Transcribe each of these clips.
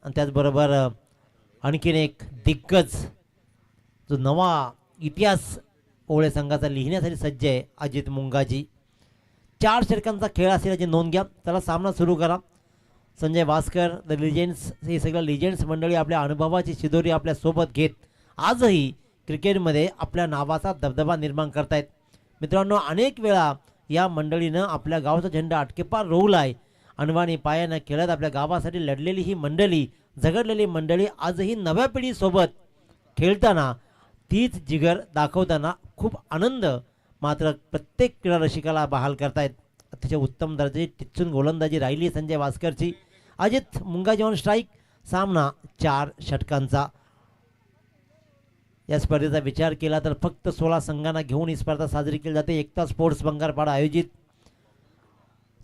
आणि त्याचबरोबर आणखीन एक दिग्गज जो नवा इतिहास ओळे संघाचा लिहिण्यासाठी सज्ज आहे अजित मुंगाजी. 4 षटकांचा खेळ असेल याची नोंद घ्या. त्याला सामना सुरू करा. संजय भास्कर द लिजेंड्स हे सगळं लिजेंड्स मंडळी आपल्या अनुभवाची शिदोरी आपल्या सोबत घेत आजही क्रिकेटमध्ये आपल्या नावाचा दबदबा निर्माण करतायत. मित्रांनो, अनेक वेळा या मंडळीनं आपल्या गावाचा झेंडा अटकेपार रोवलाय. अनवाणी पायानं खेळत आपल्या गावासाठी लढलेली ही मंडळी, झगडलेली मंडळी आजही नव्या पिढीसोबत खेळताना तीच जिगर दाखवताना खूप आनंद मात्र प्रत्येक क्रीडा रसिकाला बहाल करतायत. अतिशय उत्तम दर्जाची टिच्चून गोलंदाजी राहिली संजय भास्करची. Ajit Mungaji on strike. सामना 4 षटकांचा. या स्पर्धेचा विचार केला तर फक्त 16 संघांना घेऊन ही स्पर्धा साजरी केली जाते. एकता स्पोर्ट्स बंगारपाडा आयोजित.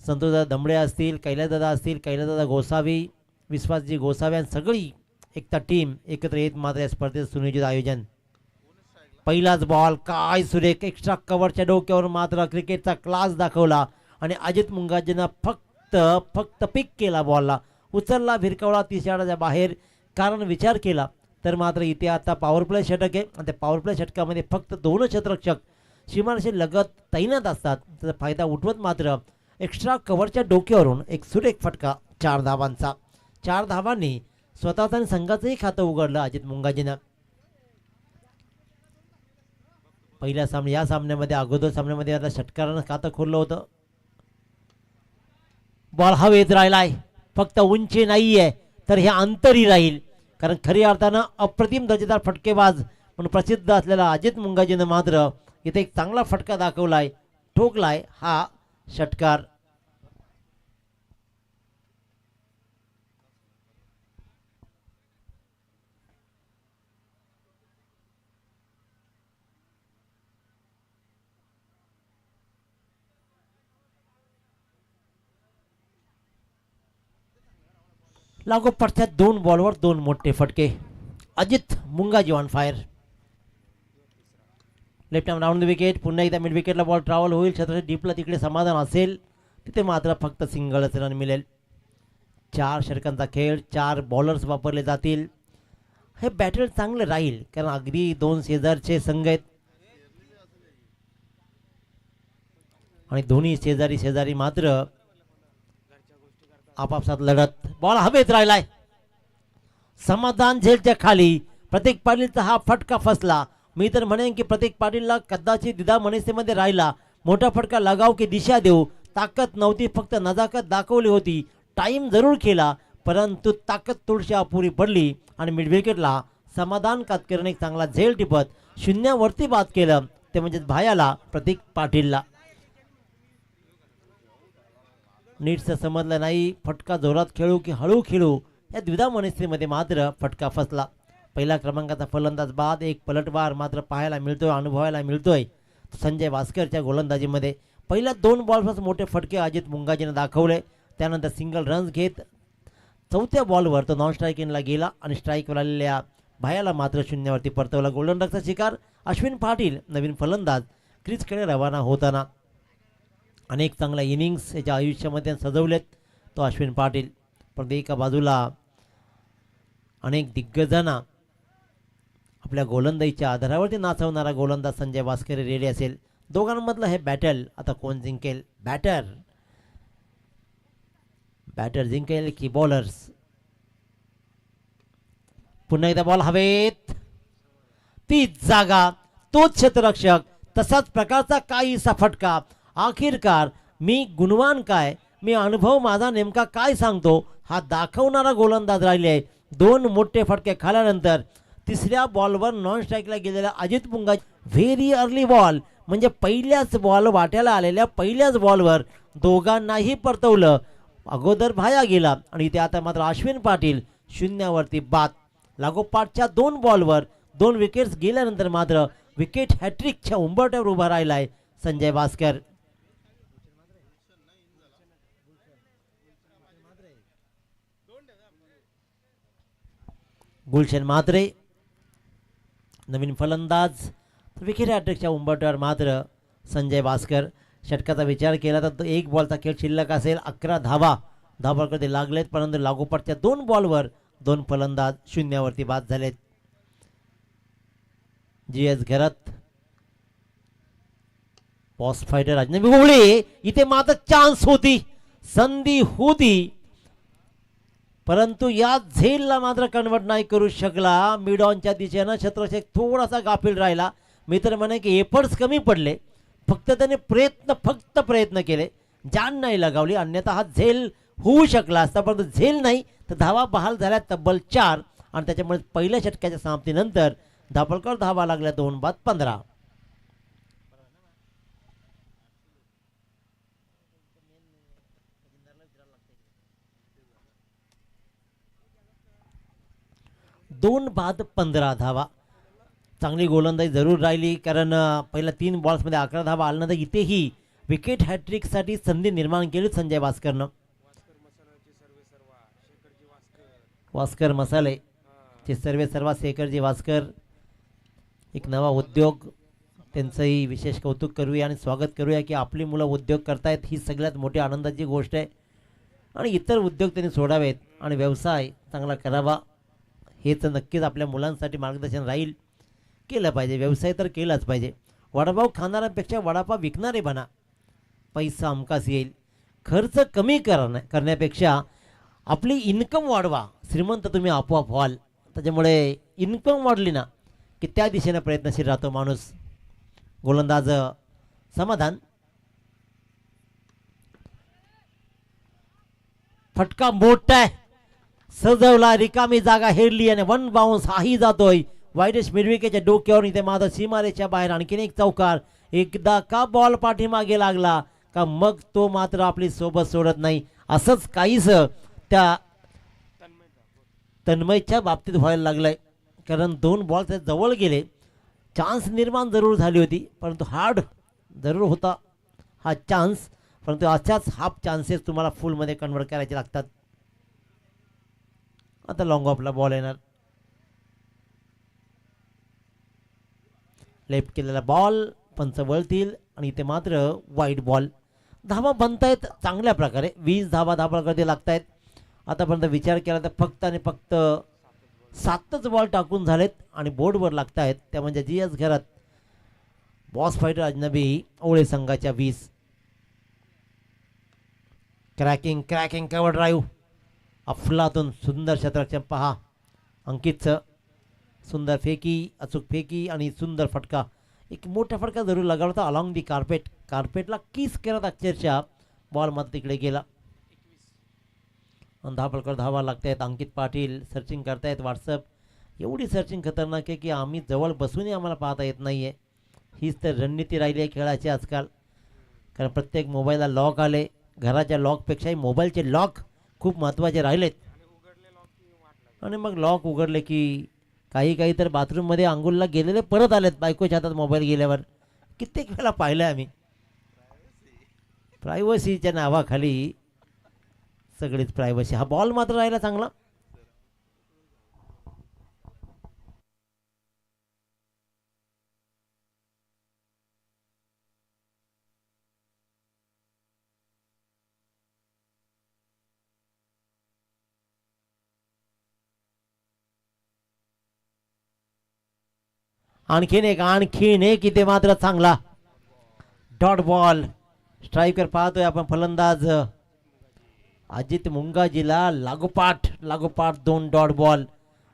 संतोषदादा दमडे असतील, कैलासदादा असतील, कैलासदादा गोसावी, विश्वासजी गोसावी आणि सगळी एकता टीम एकत्र येत मात्र या स्पर्धेचं सुनियोजित आयोजन. पहिलाच बॉल काय सुरेख एक्स्ट्रा कव्हरच्या डोक्यावर मात्र क्रिकेटचा क्लास दाखवला आणि अजित मुंगाजींना फक्त पिक केला. बॉलला उचलला, भिरकवला 30 यार्डाच्या बाहेर. कारण विचार केला तर मात्र इथे आता पॉवर प्ले षटक आहे आणि त्या पॉवर प्ले षटकामध्ये फक्त 2 क्षेत्ररक्षक सीमारेषे लगत तैनात असतात. त्याचा फायदा उठवत मात्र एक्स्ट्रा कव्हरच्या डोक्यावरून एक सुरेख फटका 4 धावांचा. 4 धावांनी स्वतःचं आणि संघाचंही खातं उघडलं अजित मुंगाजीनं. पहिल्या या सामन्यामध्ये अगोदर सामन्यामध्ये आता षटकारानं खातं खोललं होतं. बॉल हवेत राहिलाय. फक्त उंची नाहीये तर हे अंतरी राहील. कारण खऱ्या अर्थानं अप्रतिम दर्जेदार फटकेबाज म्हणून प्रसिद्ध असलेला अजित मुंगाजीनं मात्र इथे एक चांगला फटका दाखवलाय, ठोकलाय हा षटकार. लागोपाठच्या 2 बॉलवर 2 मोठे फटके. Ajit Mungaji on fire. Left arm round the wicket. पुन्हा एकदा मिड विकेटला बॉल ट्रॅव्हल होईल. क्षेत्राच्या डीपला तिकडे समाधान असेल तिथे मात्र फक्त सिंगलच रन मिळेल. 4 षटकांचा खेळ. 4 बॉलर्स वापरले जातील. हे बॅटर चांगलं राहील कारण अगदी 2 शेजारचे संघ आहेत आणि दोन्ही शेजारी मात्र आपापसात लढत. बॉल हवेत राहिलाय. समाधान झेलच्या खाली प्रतीक पाटीलचा हा फटका फसला. मी तर म्हणेन की प्रतीक पाटीलला कदाचित दिदा मनसेमध्ये राहिला. मोठा फटका लगाव की दिशा देऊ. ताकद नव्हती, फक्त नजाकत दाखवली होती. टाइम जरूर केला परंतु ताकद थोडीशी अपुरी पडली आणि मिड विकेटला समाधान कातकरने एक चांगला झेल टिपत 0वरती बाद केलं. ते म्हणजे भायाला प्रतीक पाटीलला. नीटचं समजलं नाही. फटका जोरात खेळू की हळू खेळू या द्विधा मनस्थितीमध्ये मात्र फटका फसला. पहिला क्रमांकाचा फलंदाज बाद. एक पलटवार मात्र पाहायला मिळतोय, अनुभवायला मिळतोय संजय भास्करच्या गोलंदाजीमध्ये. पहिल्या 2 बॉलपासून मोठे फटके अजित मुंगाजीने दाखवले. त्यानंतर सिंगल रन्स घेत 4थ्या बॉलवर तो नॉन स्ट्राईकिंगला गेला आणि स्ट्राईकवर आलेल्या भायाला मात्र 0वरती परतवला. गोल्डन डकचा शिकार अश्विन पाटील नवीन फलंदाज क्रीजकडे रवाना होताना. अनेक चांगल्या इनिंग्स याच्या आयुष्यामध्ये सजवलेत तो अश्विन पाटील. पण एका बाजूला अनेक दिग्गजांना आपल्या गोलंदाजीच्या आधारावरती नाचवणारा गोलंदाज संजय भास्कर रेडी असेल. दोघांमधलं हे बॅटल आता कोण जिंकेल? बॅटर जिंकेल की बॉलर्स? पुन्हा एकदा बॉल हवेत. तीच जागा, तोच क्षेत्ररक्षक, तसाच प्रकारचा काहीसा फटका. आखिरकार मी गुणवान काय, मी अनुभव माझा नेमका काय सांगतो हा दाखवणारा गोलंदाज राहिले. 2 मोठे फटके खाल्यानंतर 3ऱ्या बॉलवर नॉन स्ट्राईकला गेलेला Ajit Mungaji very early ball म्हणजे पहिल्याच बॉल वाट्याला आलेल्या पहिल्याच बॉलवर दोघांनाही परतवलं. अगोदर भाया गेला आणि इथे आता मात्र अश्विन पाटील 0वरती बाद. लागोपाठच्या 2 बॉलवर 2 विकेट्स गेल्यानंतर मात्र विकेट हॅट्रिकच्या उंबरठ्यावर उभा राहिलाय संजय भास्कर. गुलशन म्हात्रे नवीन फलंदाज. विकेट हॅट्रिकच्या उंबरठ्यावर मात्र संजय भास्कर. षटकाचा विचार केला तर 1 बॉलचा खेळ शिल्लक असेल. 11 धावा धावफलकावरती लागलेत परंतु लागोपाठच्या 2 बॉलवर दोन फलंदाज शून्यावरती बाद झालेत. GS घरात बॉस फायटर अजनबी ओवळे. इथे मात्र चान्स होती, संधी होती, परंतु या झेलला मात्र कन्वर्ट नाही करू शकला. मिड ऑनच्या दिशेनं शत्रक्षक थोडासा गाफील राहिला. मी तर म्हणे की एफर्ट्स कमी पडले, फक्त त्याने फक्त प्रयत्न केले, जान नाही लगावली, अन्यथा हा झेल होऊ शकला असता. परंतु झेल नाही तर धावा बहाल झाल्या तब्बल 4 आणि त्याच्यामुळे पहिल्या षटकाच्या समाप्तीनंतर धापळकर धावा लागल्या 2 बाद 15. दोन बाद 15 धावा. चांगली गोलंदाजी जरूर राहिली, कारण पहिल्या 3 बॉल्समध्ये 11 धावा आल्यानंतर इथेही विकेट हॅट्रिकसाठी संधी निर्माण केली संजय भास्करनं. वास्कर मसाले चे सर्वे शेखरजी वास्कर, एक नवा उद्योग, त्यांचंही विशेष कौतुक करूया आणि स्वागत करूया की आपली मुलं उद्योग करतायत, ही सगळ्यात मोठी आनंदाची गोष्ट आहे. आणि इतर उद्योग त्यांनी सोडावेत आणि व्यवसाय चांगला करावा, हेच नक्कीच आपल्या मुलांसाठी मार्गदर्शन राहील. केलं पाहिजे, व्यवसाय तर केलाच पाहिजे. वडापाव खाणाऱ्यांपेक्षा वडापाव विकणारे बना, पैसा हमखास येईल. खर्च कमी करण्यापेक्षा आपली इन्कम वाढवा, श्रीमंत तुम्ही आपोआप व्हाल. त्याच्यामुळे इन्कम वाढली ना की त्या दिशेने प्रयत्नशील राहतो माणूस. गोलंदाज समाधान, फटका मोठा आहे, सजवला, रिकामी जागा हेरली आणि 1 बाउन्स हाही जातोय वायडेश मिरविकेच्या डोक्यावर. इथे मात्र सीमारेच्या बाहेर आणखीन एक चौकार. एकदा का बॉल पाठीमागे लागला का मग तो मात्र आपली सोबत सोडत नाही. असंच काहीच त्या तन्मयच्या बाबतीत व्हायला लागलंय, कारण 2 बॉल त्या जवळ गेले, चान्स निर्माण जरूर झाली होती, परंतु हार्ड जरूर होता हा चान्स. परंतु अशाच हाफ चान्सेस तुम्हाला फुलमध्ये कन्वर्ट करायचे लागतात. आता लॉंग ऑफला बॉल येणार, लेफ्ट केलेला बॉल, पंच वळतील आणि इथे मात्र वाईड बॉल. धावा बनतायत चांगल्या प्रकारे, 20 धावा धाबळकडे लागतायत. आतापर्यंत विचार केला तर फक्त आणि फक्त 7च बॉल टाकून झालेत आणि बोर्डवर लागतायत, त्या म्हणजे GS घरात बॉस फायटर अजनबी ओळे संघाच्या 20. क्रॅकिंग कव्हर ड्राईव्ह, अफलातून सुंदर शतरक्षण पहा. अंकितचं सुंदर फेकी, अचूक फेकी आणि सुंदर फटका. एक मोठा फटका जरूर लागला होता अलॉंग दी कार्पेटला किस करत अक्षरशः बॉल मात्र तिकडे गेला. धापळकर धावा लागतायत. अंकित पाटील सर्चिंग करतायत व्हॉट्सअप. एवढी सर्चिंग खतरनाक आहे की आम्ही जवळ बसूनही आम्हाला पाहता येत नाही आहे. हीच तर रणनीती राहिली आहे खेळाची आजकाल, कारण प्रत्येक मोबाईलला लॉक आले. घराच्या लॉकपेक्षाही मोबाईलचे लॉक खूप महत्त्वाचे राहिलेत. आणि मग लॉक उघडले की काही तर बाथरूममध्ये आंघोळला गेलेले परत आलेत बायकोच्या हातात मोबाईल गेल्यावर. कित्येक वेळा पाहिलं आम्ही. प्रायव्हसीच्या नावाखाली सगळीच प्रायव्हसी. हा बॉल मात्र राहिला चांगला. आणखीन एक इथे मात्र चांगला डॉट बॉल. स्ट्रायकर पाहतोय आपण फलंदाज अजित मुंगाजीला लागोपाठ 2 डॉट बॉल.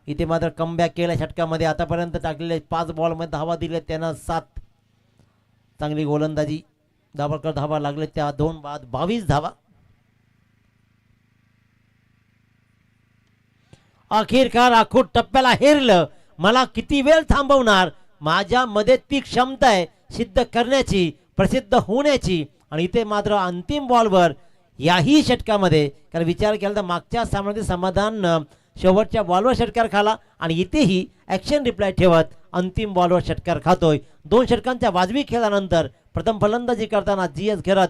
इथे मात्र कमबॅक केला षटकामध्ये. आतापर्यंत टाकलेले 5 बॉलमध्ये धावा दिले त्यानं 7. चांगली गोलंदाजी, दाभोळकर धावा लागले त्या 2 बाद 22 धावा. अखेरकार आखूड टप्प्याला हेरलं. मला किती वेळ थांबवणार, माझ्यामध्ये ती क्षमता आहे सिद्ध करण्याची, प्रसिद्ध होण्याची. आणि इथे मात्र अंतिम बॉलवर याही षटकामध्ये, कारण विचार केला तर मागच्या सामन्यामध्ये समाधान शेवटच्या बॉलवर षटकार खाला आणि इथेही ॲक्शन रिप्लाय ठेवत अंतिम बॉलवर षटकार खातोय. 2 षटकांच्या वाजवी खेळानंतर प्रथम फलंदाजी करताना GS घरात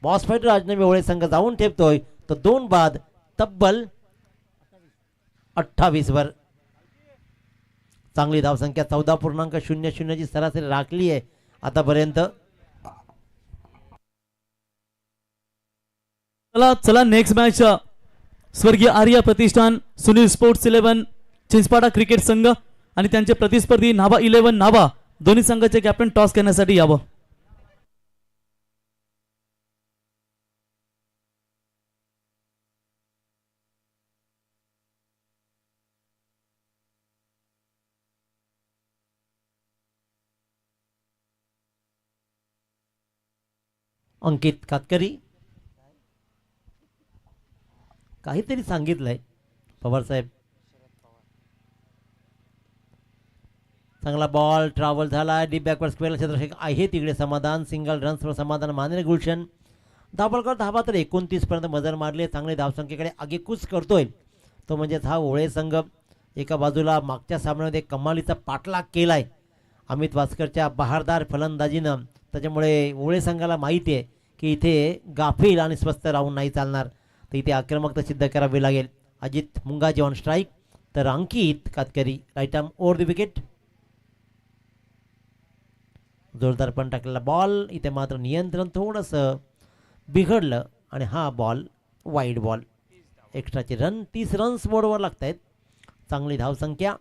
बॉस फायटर अजनबी ओळे संघ जाऊन ठेवतोय तो 2 बाद तब्बल 28 वर. चांगली धावसंख्या 14.00 ची सरासरी राखली आहे आतापर्यंत. चला नेक्स्ट मॅच स्वर्गीय आर्या प्रतिष्ठान, सुनील स्पोर्ट्स 11 चिंचपाडा क्रिकेट संघ आणि त्यांचे प्रतिस्पर्धी नाभा 11 नाभा दोन्ही संघाचे कॅप्टन टॉस करण्यासाठी यावं. अंकित कातकरी काहीतरी सांगितलंय पवार साहेब. चांगला बॉल ट्रॅव्हल झाला डीप बॅकवर्ड स्क्वेअर क्षेत्ररक्षक आहे तिकडे समाधान. सिंगल रन्सवर समाधान मानेर गुलशन धावबॉल धावा तर 29 पर्यंत मजल मारली. चांगली धावसंख्येकडे आगेकूच करतोय तो म्हणजेच हा ओळे संघ. एका बाजूला मागच्या सामन्यामध्ये कमालीचा पाठलाग केलाय अमित वासकरच्या बहारदार फलंदाजीनं. त्याच्यामुळे ओळे संघाला माहिती आहे की इथे गाफील आणि स्वस्त राहून नाही चालणार, तर इथे आक्रमकता सिद्ध करावी लागेल. अजित मुंगाजी ऑन स्ट्राईक तर Ankit Katkari right arm over the wicket. जोरदार पण टाकलेला बॉल इथे मात्र नियंत्रण थोडंसं बिघडलं आणि हा बॉल वाईड बॉल. एक्स्ट्राचे रन 30 रन्स बोर्डवर लागत आहेत. चांगली धावसंख्या.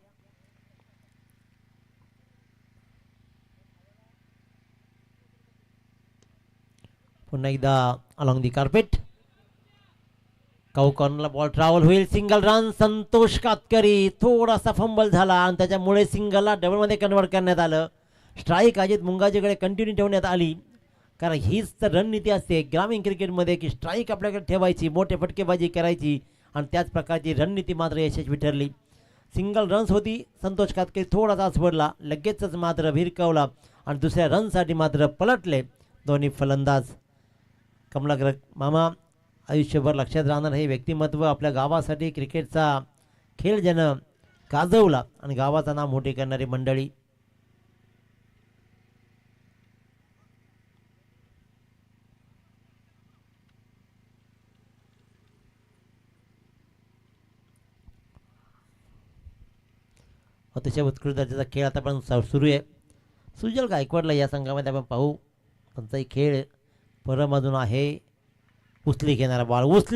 पुन्हा एकदा अलॉंग दी कार्पेट काऊ कॉर्नरला बॉल ट्रॅव्हल होईल. Single run Santosh Katkari. थोडासा फंबल झाला आणि त्याच्यामुळे सिंगलला डबलमध्ये कन्वर्ट करण्यात आलं. स्ट्राईक अजित मुंगाजीकडे कंटिन्यू ठेवण्यात आली कारण हीच तर रणनीती असते ग्रामीण क्रिकेटमध्ये की स्ट्राईक आपल्याकडे ठेवायची, मोठे फटकेबाजी करायची आणि त्याच प्रकारची रणनीती मात्र यशस्वी ठरली. सिंगल रन्स होती. संतोष कातकरी थोडासा पडला, लगेचच मात्र भिरकावला आणि दुसऱ्या रनसाठी मात्र पलटले दोन्ही फलंदाज. कमलाकर मामा आयुष्यभर लक्षात राहणार हे व्यक्तिमत्व. आपल्या गावासाठी क्रिकेटचा खेळ ज्यानं गाजवला आणि गावाचं नाव मोठे करणारी मंडळी. अतिशय उत्कृष्ट दर्जाचा खेळ आता पण सुरू आहे. सुजल गायकवाडला या संघामध्ये आपण पाहू. त्यांचाही खेळ परमधून आहे. उचली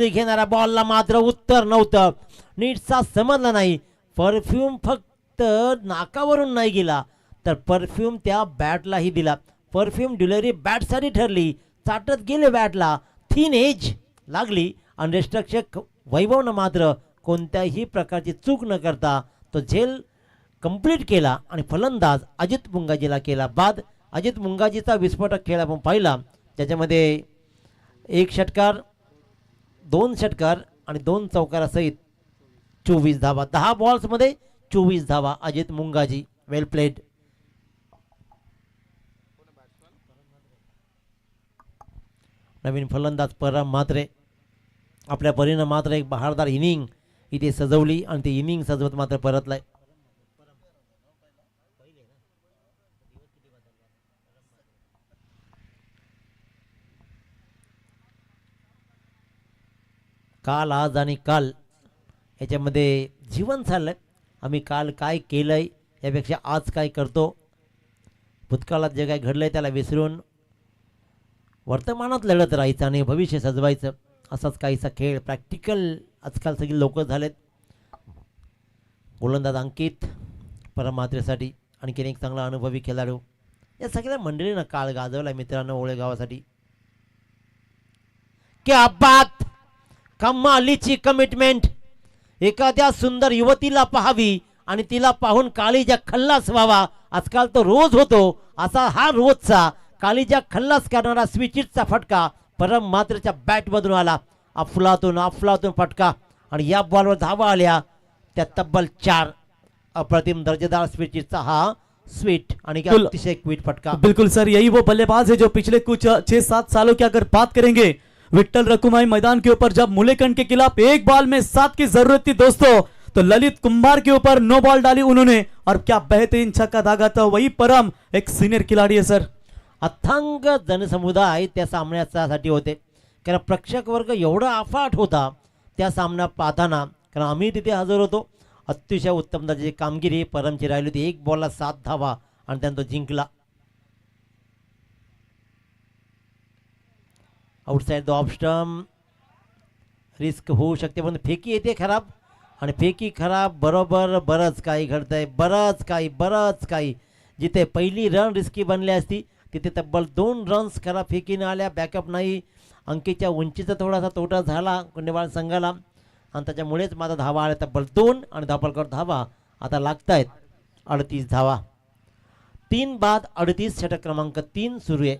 घेणारा बॉलला मात्र उत्तर नव्हतं. नीटचा समजला नाही. परफ्यूम फक्त नाकावरून नाही गेला तर परफ्यूम त्या बॅटलाही दिला. परफ्यूम डिलिव्हरी बॅटसाठी ठरली. चाटत गेले बॅटला. थिन एज लागली आणि रक्षक वैभवनं मात्र कोणत्याही प्रकारची चूक न करता तो झेल कंप्लीट केला आणि फलंदाज अजित मुंगाजीला केला बाद. अजित मुंगाजीचा विस्फोटक खेळ आपण पाहिला ज्याच्यामध्ये 1 षटकार 2 षटकार आणि 2 चौकारासहित 24 धावा. 10 बॉल्समध्ये 24 धावा. अजित मुंगाजी वेल प्लेड. नवीन फलंदाज परम म्हात्रे आपल्या परीनं मात्र एक बहारदार इनिंग इथे सजवली आणि ती इनिंग सजवत मात्र परतलाय. काल आज आणि काल याच्यामध्ये जीवन चाललंय. आम्ही काल काय केलंय यापेक्षा आज काय करतो. भूतकाळात जे काय घडलंय त्याला विसरून वर्तमानात लढत राहायचं आणि भविष्य सजवायचं. असाच काहीसा खेळ प्रॅक्टिकल आजकाल सगळी लोक झालेत. गोलंदाज अंकित परमात्रेसाठी आणखीन एक चांगला अनुभवी खेळाडू. या सगळ्या मंडळीनं काळ गाजवला मित्रांनो ओळे गावासाठी. क्या बात, कमालीची कमिटमेंट. एखाद्या सुंदर युवतीला पाहावी आणि तिला पाहून काळीजा खल्लास व्हावा. आजकाल तो रोज होतो असा हा रोजचा काळीजा खल्लास करणारा स्विचिटचा फटका परम मात्रेच्या बॅटमधून आला. अफलातून फटका आणि या बॉलवर धावा आल्या त्या तब्बल 4. अप्रतिम दर्जेदार स्विचिटचा हा स्वीट आणि अतिशय क्विट फटका. बिल्कुल सर, यही वो बल्लेबाज है जो पिछले कुछ 6-7 सालों की अगर बात करेंगे विट्ठल रकुमाई मैदान के ऊपर जब मुलेकंड के खिलाफ एक बॉल में 7 की जरूरत थी दोस्तों, तो ललित कुंभार के ऊपर 9 बॉल डाली उन्होंने और क्या बेहतरीन छक्का दागा था. वही परम एक सीनियर खिलाड़ी है सर. अथांग जनसमुदाय त्या सामन्यासाठी होते कारण प्रेक्षक वर्ग एवढा अफाट होता त्या सामना पाहताना, कारण आम्ही तिथे हजर होतो. अतिशय उत्तम दर्जाची कामगिरी परमची राहिली होती. 1 बॉलला 7 धावा आणि त्यानं तो जिंकला. Outside the off stump risk होऊ शकते, पण फेकी येते खराब आणि फेकी खराब बरोबर बरंच काही घडतंय, बरंच काही. जिथे पहिली रन रिस्की बनली असती तिथे तब्बल 2 रन्स खराब फेकीने आल्या, बॅकअप नाही. अंकीच्या उंचीचा थोडासा तोटा झाला गुंडेवाड संघाला आणि त्याच्यामुळेच माझा धावा आला तब्बल 2 आणि धापलकर धावा आता लागतायत 38 धावा. 3 बाद 38, षटक क्रमांक 3 सुरू आहे.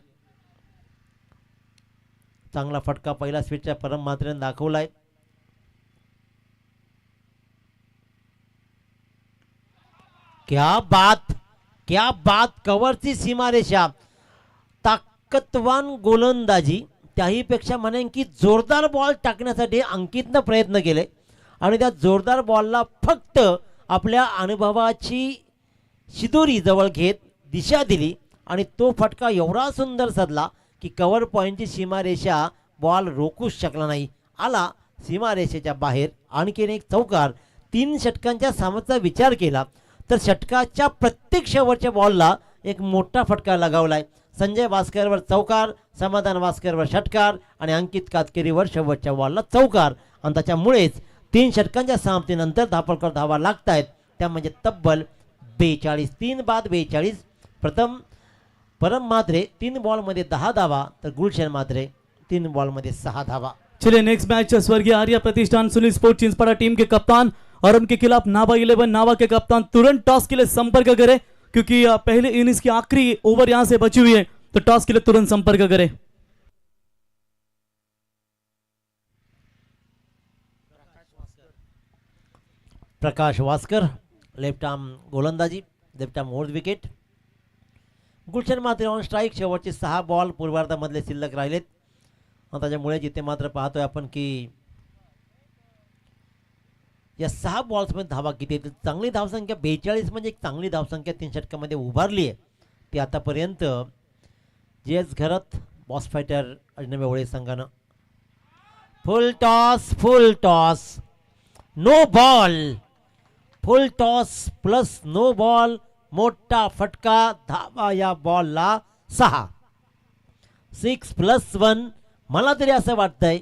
चांगला फटका पहिला स्पीडच्या परम मात्रेने दाखवलाय. क्या बात कव्हरची सीमारेषा, ताकदवान गोलंदाजी, त्याहीपेक्षा म्हणेन की जोरदार बॉल टाकण्यासाठी अंकितनं प्रयत्न केले आणि त्या जोरदार बॉलला फक्त आपल्या अनुभवाची शिदोरी जवळ घेत दिशा दिली आणि तो फटका एवढा सुंदर सदला की कव्हर पॉईंटची सीमारेषा बॉल रोखूच शकला नाही, आला सीमारेषेच्या बाहेर. आणखीन एक चौकार. 3 षटकांच्या सामन्याचा विचार केला तर षटकाच्या प्रत्येक शेवटच्या बॉलला एक मोठा फटका लगावलाय. संजय भास्करवर चौकार, समाधान भास्करवर षटकार आणि अंकित कातकरीवर शेवटच्या बॉलला चौकार आणि त्याच्यामुळेच 3 षटकांच्या समाप्तीनंतर धापलकर धावा लागतायत, त्या म्हणजे तब्बल 42. 3 बाद 42. प्रथम परम मात्रे 3 बॉलमध्ये 10 धावा तर गुलशन मात्रे 3 बॉलमध्ये 6 धावा. चलिए नेक्स्ट मैच स्वर्गीय आर्या प्रतिष्ठान सुनील स्पोर्ट्स चिंचपाड़ा टीम के कप्तान और उनके खिलाफ नाभा 11 नाभा के कप्तान तुरंत टॉस के लिए संपर्क करें, क्योंकि पहले इनिंग्स की आखिरी ओवर यहां से बची हुई है, तो टॉस के लिए तुरंत संपर्क करें. प्रकाश वास्कर लेफ्ट आर्म गोलंदाजी, left arm over wicket. Gulshan Matre on strike. शेवटचे 6 बॉल पूर्वार्धामधले शिल्लक राहिलेत आणि त्याच्यामुळे जिथे मात्र पाहतोय आपण की या 6 बॉल्समध्ये धावा किती येतील. चांगली धावसंख्या 42 म्हणजे एक चांगली धावसंख्या 3 षटकामध्ये उभारली आहे. ती आतापर्यंत जेएस घरत बॉस फायटर अजनबी ओळे संघानं. Full toss no ball. Full toss plus no ball, मोठा फटका, धावा या बॉलला 6. 6+1. मला तरी असं वाटतंय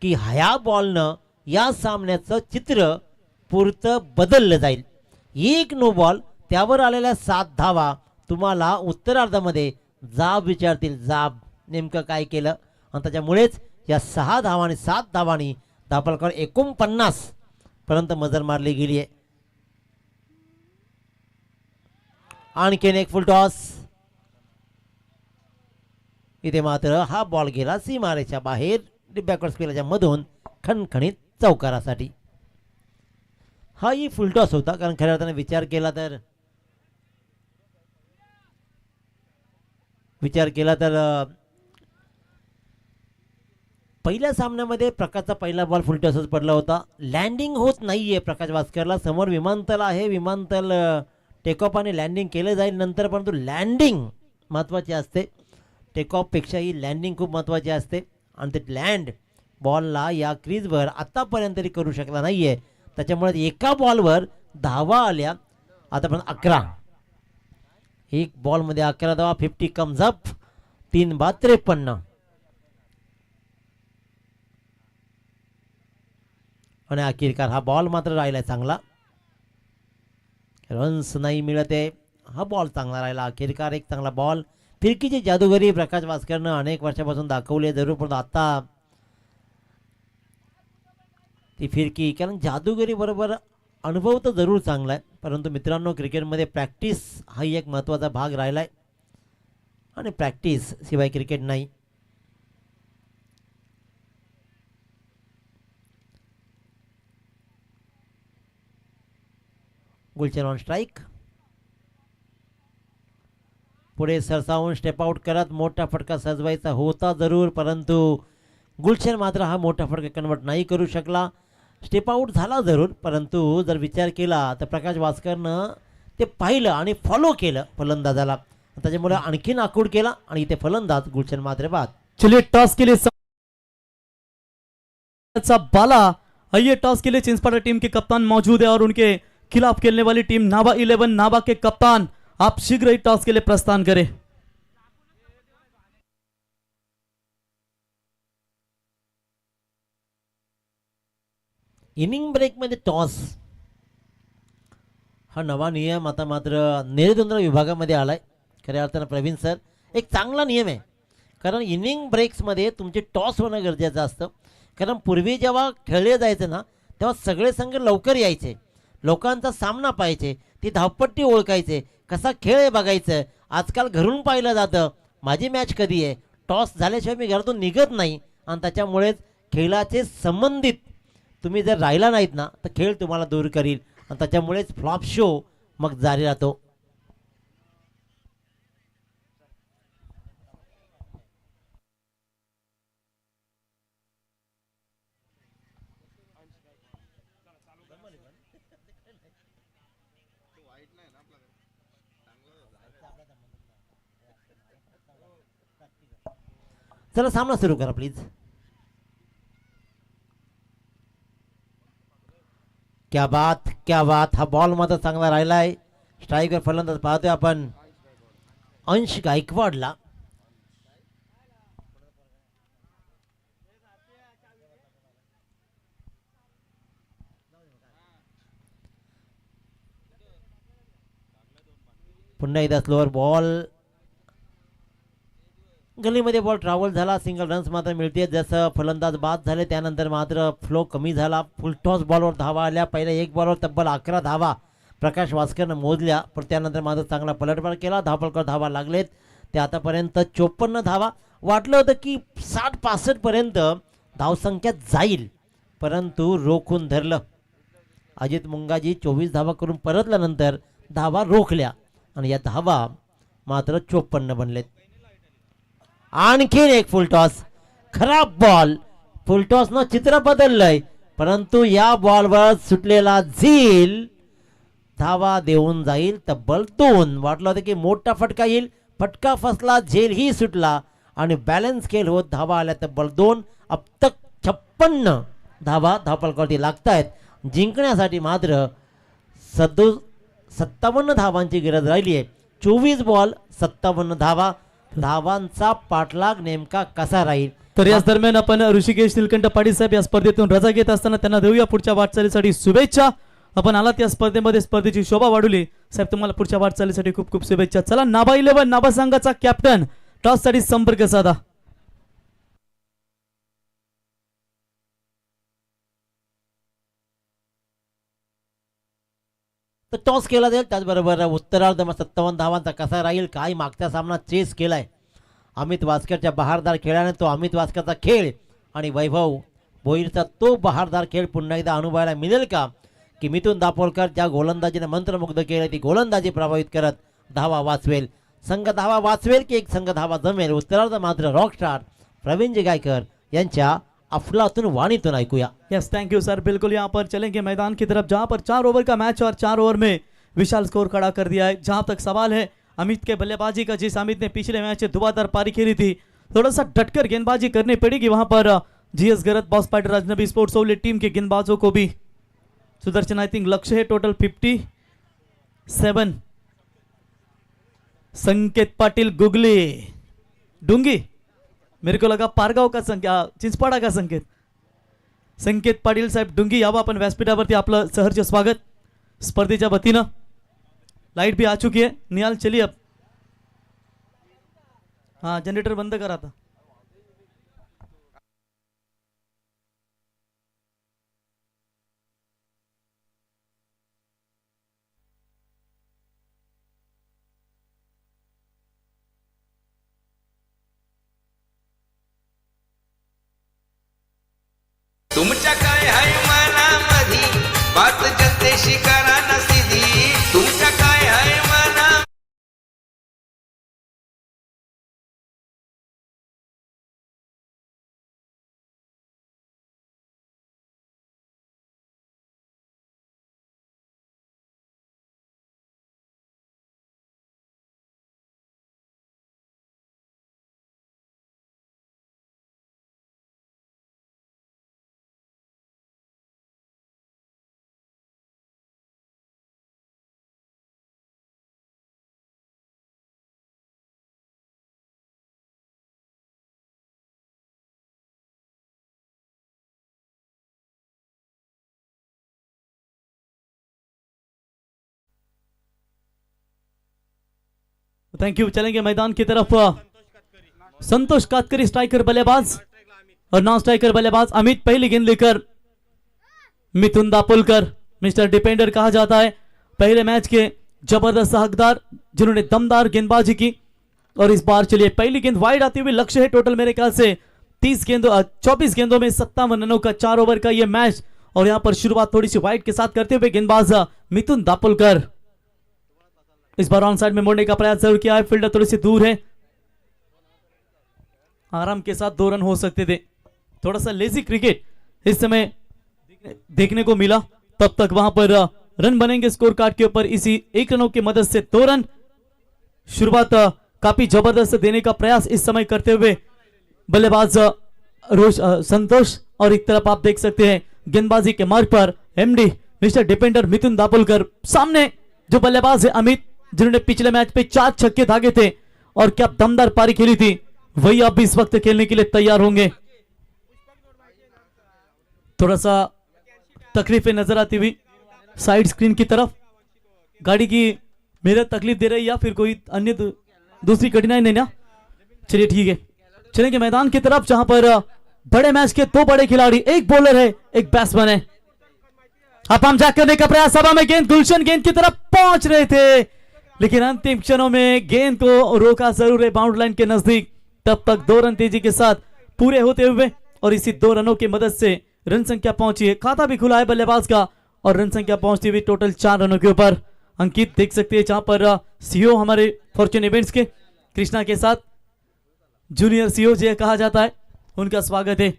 की ह्या बॉलनं या सामन्याचं चित्र पुरतं बदललं जाईल. 1 नो बॉल, त्यावर आलेल्या 7 धावा तुम्हाला उत्तरार्धामध्ये जाब विचारतील. जाब नेमकं काय केलं आणि त्याच्यामुळेच या 6 धावांनी 7 धावांनी धापलकर 49 पर्यंत मजल मारली गेली आहे. आणखीन एक फुल टॉस. इथे मात्र हा बॉल गेला सीमारेच्या बाहेर, बॅकवर्ड स्क्वेअरच्या मधून खणखणीत चौकारासाठी. हाही फुल टॉस होता, कारण खऱ्या अर्थाने विचार केला तर पहिल्या सामन्यामध्ये प्रकाशचा पहिला बॉल फुल टॉसच पडला होता. लँडिंग होत नाहीये प्रकाश वास्करला. समोर विमानतळ आहे, विमानतळ टेकऑफ आणि लँडिंग केलं जाईल नंतर, परंतु लँडिंग महत्त्वाची असते. टेकऑफपेक्षाही लँडिंग खूप महत्त्वाची असते आणि ते लँड बॉलला या क्रीजवर आतापर्यंत तरी करू शकला नाहीये. त्याच्यामुळे एका बॉलवर धावा आल्या आतापर्यंत 11. एक बॉलमध्ये 11 धावा. 50 कम्स अप. 3 बाद 53. आणि अखेरकार हा बॉल मात्र राहिला चांगला, रन्स नाही मिळत आहे. हा बॉल चांगला राहिला अखेरकार, एक चांगला बॉल. फिरकीची जादूगरी प्रकाश वास्करनं अनेक वर्षापासून दाखवली जरूर, पण आता ती फिरकी, कारण जादूगरी बरोबर अनुभव तर जरूर चांगला आहे, परंतु मित्रांनो क्रिकेटमध्ये प्रॅक्टिस हा एक महत्त्वाचा भाग राहिला आहे आणि प्रॅक्टिस शिवाय क्रिकेट नाही. Gulshan on strike. पुढे सरसावून स्टेप आउट करत मोठा फटका सजवायचा होता जरूर, परंतु गुलशन मात्र हा मोठा फटका कन्वर्ट नाही करू शकला. स्टेप आउट झाला जरूर, परंतु जर विचार केला तर प्रकाश वास्करनं ते पाहिलं आणि फॉलो केलं फलंदाजाला, त्याच्यामुळे आणखीन आखूड केला आणि इथे फलंदाज गुलशन मात्र बाद. चलिए टॉस के लिए बाला. आइए टॉस के लिए चिंचपाड़ा टीम के कप्तान मौजूद है और उनके खिलाफ खेलने वाली टीम नाभा 11 नाभा के कप्तान आप शीघ्र ही टॉस के लिए प्रस्थान करें. इनिंग ब्रेकमध्ये टॉस हा नवा नियम आता मात्र निर्द्वंद्व विभागामध्ये आला आहे. खऱ्या अर्थानं प्रवीण सर एक चांगला नियम आहे, कारण इनिंग ब्रेक्समध्ये तुमचे टॉस होणं गरजेचं असतं. कारण पूर्वी जेव्हा खेळले जायचं ना, तेव्हा सगळे संघ लवकर यायचे, लोकांचा सामना पाहायचे, ती धावपट्टी ओळखायचे, कसा खेळ आहे बघायचं. आजकाल घरून पाहिलं जातं माझी मॅच कधी आहे, टॉस झाल्याशिवाय मी घरातून निघत नाही. आणि त्याच्यामुळेच खेळाचे संबंधित तुम्ही जर राहिला नाहीत ना, तर खेळ तुम्हाला दूर करील आणि त्याच्यामुळेच फ्लॉप शो मग जारी राहतो. चला सामना सुरू करा प्लीज. क्या बात क्या बात, हा बॉल मात्र चांगला राहिला आहे. स्ट्राईकवर फलंदाज पाहतोय आपण अंश गायकवाडला. पुन्हा एकदा स्लोअर बॉल, गलीमध्ये बॉल ट्रॅव्हल झाला, सिंगल रन्स मात्र मिळते. जसं फलंदाज बाद झाले त्यानंतर मात्र फ्लो कमी झाला. फुल टॉस बॉलवर धावा आल्या. पहिल्या एक बॉलवर तब्बल 11 धावा प्रकाश वास्करनं मोजल्या, पण त्यानंतर मात्र चांगला पलटवार केला. धावपळकर धावा लागलेत ते आतापर्यंत 54 धावा. वाटलं होतं की 60-65 पर्यंत धावसंख्या जाईल, परंतु रोखून धरलं. अजित मुंगाजी 24 धावा करून परतल्यानंतर धावा रोखल्या आणि या धावा मात्र 54 बनलेत. आणखीन एक फुलटॉस, खराब बॉल. फुलटॉसनं चित्र बदललंय, परंतु या बॉलवर सुटलेला झील धावा देऊन जाईल तब्बल 2. वाटलं होतं की मोठा फटका येईल, फटका फसला, झेलही सुटला आणि बॅलन्स खेळ होत धावा आल्या तब्बल 2. अब तक 56 धावा धावपळकावरती लागत आहेत. जिंकण्यासाठी मात्र 57 धावांची गरज राहिली आहे. 24 बॉल 57 धावा. धावांचा पाठलाग नेमका कसा राहील. तर याच दरम्यान आपण ऋषिकेश निलकंठ पाटील साहेब या स्पर्धेतून रजा घेत असताना त्यांना देऊया पुढच्या वाटचालीसाठी शुभेच्छा. आपण आलात या स्पर्धेमध्ये, स्पर्धेची शोभा वाढवली. साहेब तुम्हाला पुढच्या वाटचालीसाठी खूप खूप शुभेच्छा. चला नाभा 11 नाभा संघाचा कॅप्टन टॉस साठी संपर्क साधा. तर टॉस केला जाईल. त्याचबरोबर उत्तरार्धમાં 57 धावांचा कसा राहील, काय मागचा सामना चेस केलाय अमित वास्करच्या बहारदार खेळाने, तो अमित वास्करचा खेळ आणि वैभव भोईरचा तो बहारदार खेळ पुन्हा एकदा अनुभवायला मिळेल का, की मिथुन दापोलकर ज्या गोलंदाजीने मंत्रमुग्ध केलं ती गोलंदाजी प्रभावित करत धावा वाचवेल, संघ धावा वाचवेल की एक संघ धावा जमेल. उत्तरार्ध मात्र रॉकस्टार प्रवीणजी गायकर यांच्या अफलातून वाणीतून ऐकूया. Yes thank you sir. बिल्कुल यहाँ पर चलेंगे मैदान की तरफ, जहां पर 4 ओवर का मैच और 4 ओवर में विशाल स्कोर खड़ा कर दिया है. जहां तक सवाल है अमित के बल्लेबाजी का, जिस अमित ने पिछले मैच में धुआंधार पारी खेली थी, थोड़ा सा डटकर गेंदबाजी करनी पड़ेगी. वहां पर जीएस गरत, बॉस पाइटर, अजनबी स्पोर्ट्स ओवली टीम के गेंदबाजों को भी सुदर्शन, आई थिंक लक्ष्य है टोटल 57. संकेत पाटिल गुगली डूंगी, मेरे को लगा पारगाव का संख्या, चिंचपाडा का संकेत. संकेत पाटील साहेब डुंगी यावं आपण व्यासपीठावरती. आपलं सहर्ष स्वागत स्पर्धेच्या वतीनं. लाइट भी आ चुकी है. निहाल चलिए अब. हाँ जनरेटर बंद करा था. तुमच्या काय हाय मनामधी बात जनतेशी करा ना सिधी. तुमच्या काय हाय थैंक यू। चलेंगे मैदान की तरफ। संतोष कातकरी स्ट्राइकर बल्लेबाज और नॉन स्ट्राइकर बल्लेबाज अमित पहली गेंद लेकर। मिथुन दापोलकर मिस्टर डिपेंडर कहा जाता है, पहले मैच के जबरदस्त हकदार जिन्होंने दमदार गेंदबाजी की। और इस बार चलिए पहली गेंद वाइड आती हुई, लक्ष्य है टोटल मेरे ख्याल से 24 गेंदों में 57 रनों का 4 ओवर का यह मैच। और यहां पर शुरुआत थोड़ी सी वाइड के साथ करते हुए गेंदबाज मिथुन दापोलकर। इस बार ऑन साइड में मोड़ने का प्रयास जरूर किया है, फील्डर थोड़ी सी दूर है, आराम के साथ 2 रन हो सकते थे। थोड़ा सा लेजी क्रिकेट इस समय देखने को मिला, तब तक वहां पर रन बनेंगे स्कोर कार्ड के ऊपर इसी 1 रनों की मदद से 2 रन। शुरुआत काफी जबरदस्त देने का प्रयास इस समय करते हुए बल्लेबाज संतोष। और एक तरफ आप देख सकते हैं गेंदबाजी के मार्ग पर एमडी मिस्टर डिपेंडर मिथुन दापोलकर। सामने जो बल्लेबाज है अमित, जिन्होंने पिछले मैच पे 4 छक्के दागे थे और क्या दमदार पारी खेली थी, वही अब इस वक्त खेलने के लिए तैयार होंगे। थोड़ा सा तकलीफें नजर आती हुई साइड स्क्रीन की तरफ, गाड़ी की मेरा तकलीफ दे रही या फिर कोई अन्य दूसरी कठिनाई नहीं ना। चलिए ठीक है, चलेंगे मैदान की तरफ जहां पर बड़े मैच के 2 बड़े खिलाड़ी, एक बॉलर है एक बैट्समैन है। अब हम जाकर करने का प्रयास, सभा में गेंद गुलशन गेंद की तरफ पहुंच रहे थे, लेकिन अंतिम क्षणों में गेंद को रोका जरूर है बाउंड्री लाइन के नजदीक। तब तक 2 रन तेजी के साथ पूरे होते हुए और इसी 2 रनों की मदद से रन संख्या पहुंची है, खाता भी खुला है बल्लेबाज का और रन संख्या पहुंचती हुई टोटल 4 रनों के ऊपर। अंकित देख सकते हैं जहां पर सीईओ हमारे फॉर्च्यून इवेंट्स के कृष्णा के साथ जूनियर सीईओ जो कहा जाता है, उनका स्वागत है।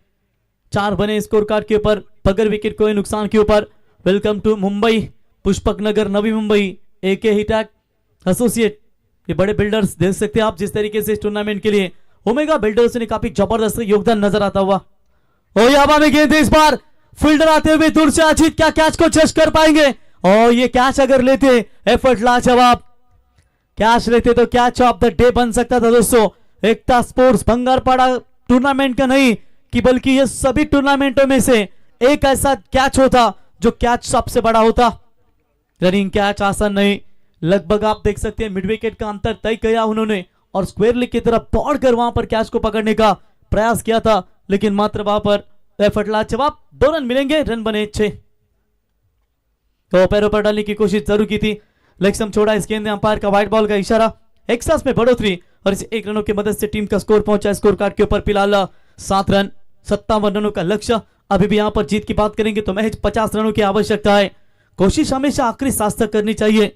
4 बने स्कोर कार्ड के ऊपर बगैर विकेट कोई नुकसान के ऊपर। वेलकम टू मुंबई, पुष्पक नगर, नवी मुंबई, एके हिटैक एसोसिएट, ये बड़े बिल्डर्स देख सकते हैं आप जिस तरीके से इस टूर्नामेंट के लिए ओमेगा बिल्डर्स ने काफी जबरदस्त योगदान नजर आता हुआ। और हवा में गेंद इस बार फील्डर आते हुए दूर से अजीत क्या कैच को जज कर पाएंगे? और ये कैच अगर लेते, एफर्ट लाजवाब, कैच लेते तो कैच ऑफ द डे बन सकता था दोस्तों। एकता स्पोर्ट्स भंगारपाड़ा टूर्नामेंट का नहीं कि बल्कि ये सभी टूर्नामेंटों में से एक ऐसा कैच होता जो कैच सबसे बड़ा होता। रनिंग कैच आसान नहीं, लगभग आप देख सकते हैं मिड विकेट का अंतर तय किया उन्होंने और स्क्वायर लेग की तरफ दौड़कर वहां पर कैच को पकड़ने का प्रयास किया था, लेकिन मात्र वहां पर एफर्ट लाजवाब। 2 रन मिलेंगे, रन बने 6। तो पैरों पर डालने की कोशिश जरूर की थी, लेकिन छोड़ा इस गेंद ने अंपायर का व्हाइट बॉल का इशारा। एक्सास में बढ़ोतरी और इस 1 रनों की मदद से टीम का स्कोर पहुंचा स्कोर कार्ड के ऊपर फिलहाल 7 रन, 57 रनों का लक्ष्य। अभी भी यहां पर जीत की बात करेंगे तो महज 50 रनों की आवश्यकता है। कोशिश हमेशा आखिरी सांस तक करनी चाहिए,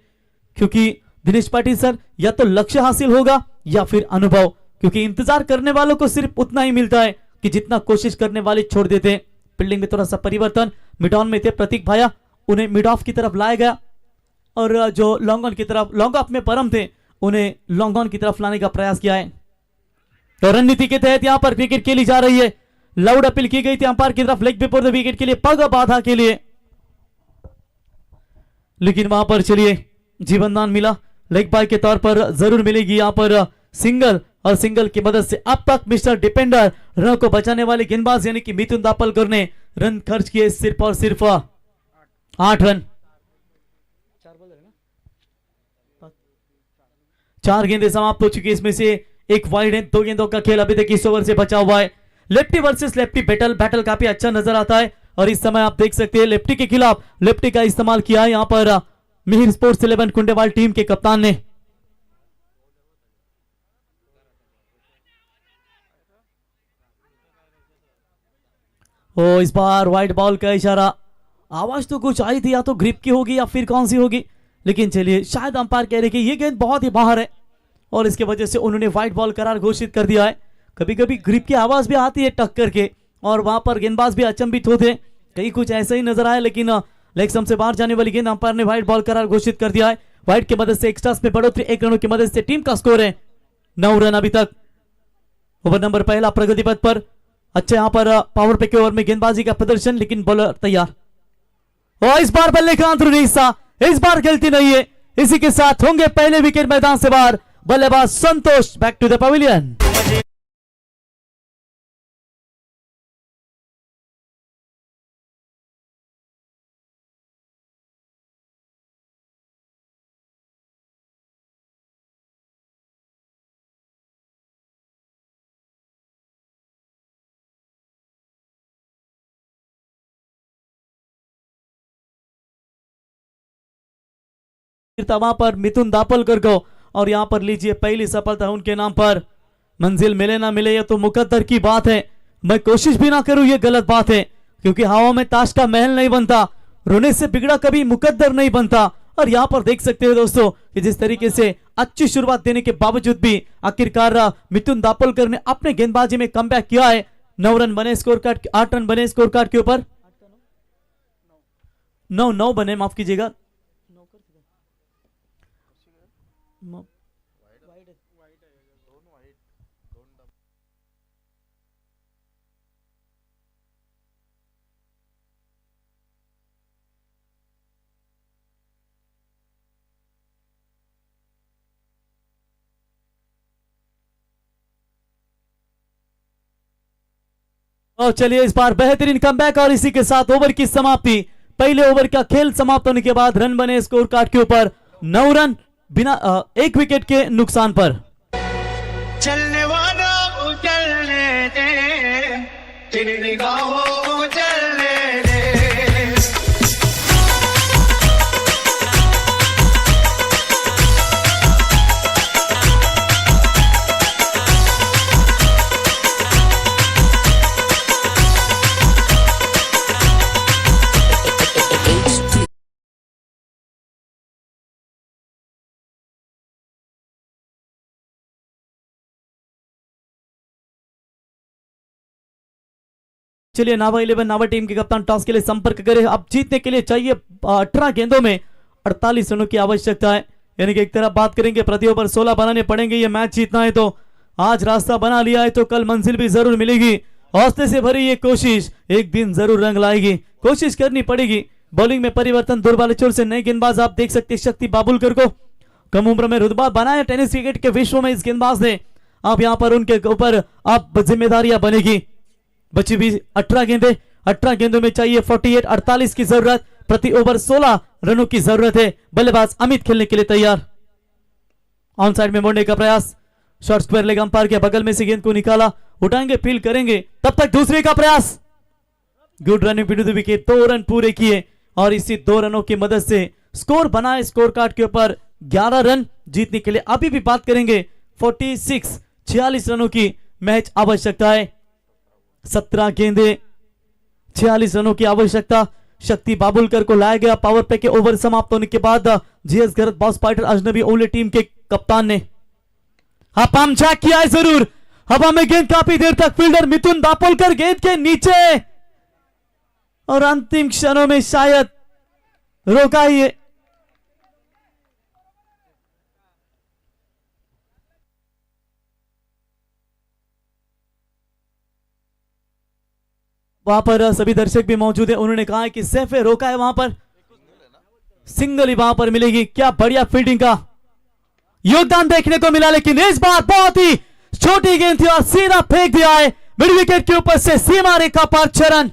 क्योंकि दिनेश पाटिल सर या तो लक्ष्य हासिल होगा या फिर अनुभव, क्योंकि इंतजार करने वालों को सिर्फ उतना ही मिलता है कि जितना कोशिश करने वाले छोड़ देते हैं। फील्डिंग में थोड़ा सा परिवर्तन, मिड ऑन में थे प्रतीक भाया, उन्हें मिड ऑफ की तरफ लाया गया और जो लॉन्ग ऑन की तरफ, लॉन्ग ऑफ में परम थे, उन्हें लॉन्ग ऑन की तरफ लाने का प्रयास किया है। तो रणनीति के तहत यहां पर विकेट खेली जा रही है। लाउड अपील की गई थी अंपायर की तरफ लेग बिफोर द विकेट के लिए, पग बाधा के लिए, लेकिन वहां पर चलिए जीवनदान मिला, लेग बाय के तौर पर जरूर मिलेगी यहां पर सिंगल। और सिंगल की मदद से अब तक मिस्टर डिपेंडर रन को बचाने वाले गेंदबाज यानी कि मिथुन दापोलकर ने रन खर्च किए सिर्फ और सिर्फ 8 रन। 4 गेंदें समाप्त हो चुकी है, इसमें से एक वाइड है। 2 गेंदों का खेल अभी तक इस ओवर से बचा हुआ है। लेफ्टी वर्सेस लेफ्टी बैटल काफी अच्छा नजर आता है और इस समय आप देख सकते हैं लेफ्टी के खिलाफ लेफ्टी का इस्तेमाल किया है यहां पर मिहिर स्पोर्ट्स 11 कुंडेवाल टीम के कप्तान ने। ओ इस बार व्हाइट बॉल का इशारा, आवाज तो कुछ आई थी, या तो ग्रिप की होगी या फिर कौन सी होगी, लेकिन चलिए शायद अंपायर कह रहे कि ये गेंद बहुत ही बाहर है और इसके वजह से उन्होंने व्हाइट बॉल करार घोषित कर दिया है। कभी कभी ग्रिप की आवाज भी आती है टक्कर के और वहां पर गेंदबाज भी अचंभित होते हैं, कहीं कुछ ऐसा ही नजर आया, लेकिन लेग स्टंप से बाहर जाने वाली गेंद अंपायर ने व्हाइट बॉल करार घोषित कर दिया है। व्हाइट की मदद से एक्स्ट्रास में बढ़ोतरी, 1 रनों की मदद से टीम का स्कोर है 9 रन अभी तक। ओवर नंबर पहला प्रगति पथ पर, अच्छा यहां पर पावर प्ले के ओवर में गेंदबाजी का प्रदर्शन, लेकिन बॉलर तैयार। और इस बार बल्ले का अंदरूनी हिस्सा, इस बार गलती नहीं है। इसी के साथ होंगे पहले विकेट मैदान से बाहर बल्लेबाज Santosh. Back to the pavilion. था वहां पर मिथुन दापोलकर को, और यहां पर लीजिए पहली सफलता उनके नाम पर। मंजिल मिले ना मिले ये तो मुकद्दर की बात है, मैं कोशिश भी ना करूं ये गलत बात है, क्योंकि हवा में ताश का महल नहीं बनता, रोने से बिगड़ा कभी मुकद्दर नहीं बनता। और यहां पर देख सकते हो दोस्तों कि जिस तरीके से अच्छी शुरुआत देने के बावजूद भी आखिरकार मिथुन दापोलकर ने अपने गेंदबाजी में कमबैक किया है। 9 रन बने स्कोर कार्ड, 8 रन बने स्कोर कार्ड के ऊपर, 9 बने, माफ कीजिएगा। और चलिए इस बार बेहतरीन कमबैक, और इसी के साथ ओवर की समाप्ति। पहले ओवर का खेल समाप्त होने के बाद रन बने स्कोर कार्ड के ऊपर 9 रन बिना 1 विकेट के नुकसान पर। चलने वाला चलने दे, तेरी निगाहों को चलने दे। चलिए नावा 11 नावा टीम के कप्तान टॉस के लिए संपर्क करें। अब जीतने के लिए चाहिए 18 गेंदों में 48 रनों की आवश्यकता है, यानी कि एक तरफ बात करेंगे प्रति ओवर 16 बनाने पड़ेंगे। ये मैच जीतना है तो आज रास्ता बना लिया है तो कल मंजिल भी जरूर मिलेगी। हौसले से भरी ये कोशिश एक दिन जरूर रंग लाएगी, कोशिश करनी पड़ेगी। बॉलिंग में परिवर्तन, दुर्बालेश्वर से नए गेंदबाज आप देख सकते शक्ति बाबुलकर को कम उम्र में रुतबा बनाया टेनिस क्रिकेट के विश्व में इस गेंदबाज ने। अब यहाँ पर उनके ऊपर अब जिम्मेदारियां बनेगी। बची भी 18 गेंदे, 18 गेंदों में चाहिए 48, 48 की जरूरत, प्रति ओवर 16 रनों की जरूरत है। बल्लेबाज अमित खेलने के लिए तैयार। ऑन साइड में मोड़ने का प्रयास, शॉर्ट स्क्वायर लेग अंपायर के बगल में से गेंद को निकाला, उठाएंगे फील्ड करेंगे, तब तक दूसरे का प्रयास, good running to the wicket, 2 run पूरे किए और इसी 2 रनों की मदद से स्कोर बनाए स्कोर कार्ड के ऊपर 11 रन। जीतने के लिए अभी भी बात करेंगे 46 रनों की मैच आवश्यकता है। 17 गेंदे 46 रनों की आवश्यकता। शक्ति बाबुलकर को लाया गया पावर प्ले के ओवर समाप्त होने के बाद जीएस गरत बॉस फाइटर अजनबी ओवले टीम के कप्तान ने हम चेक किया है जरूर। हवा में गेंद काफी देर तक, फील्डर मिथुन दापोलकर गेंद के नीचे और अंतिम क्षणों में शायद रोका ही है। वहां पर सभी दर्शक भी मौजूद है, उन्होंने कहा है कि सैफ रोका है, वहां पर सिंगल ही वहां पर मिलेगी। क्या बढ़िया फील्डिंग का योगदान देखने को मिला, लेकिन इस बार बहुत ही छोटी गेंद थी और सीधा फेंक दिया है मिड विकेट के ऊपर से सीमा रेखा पर 6 रन।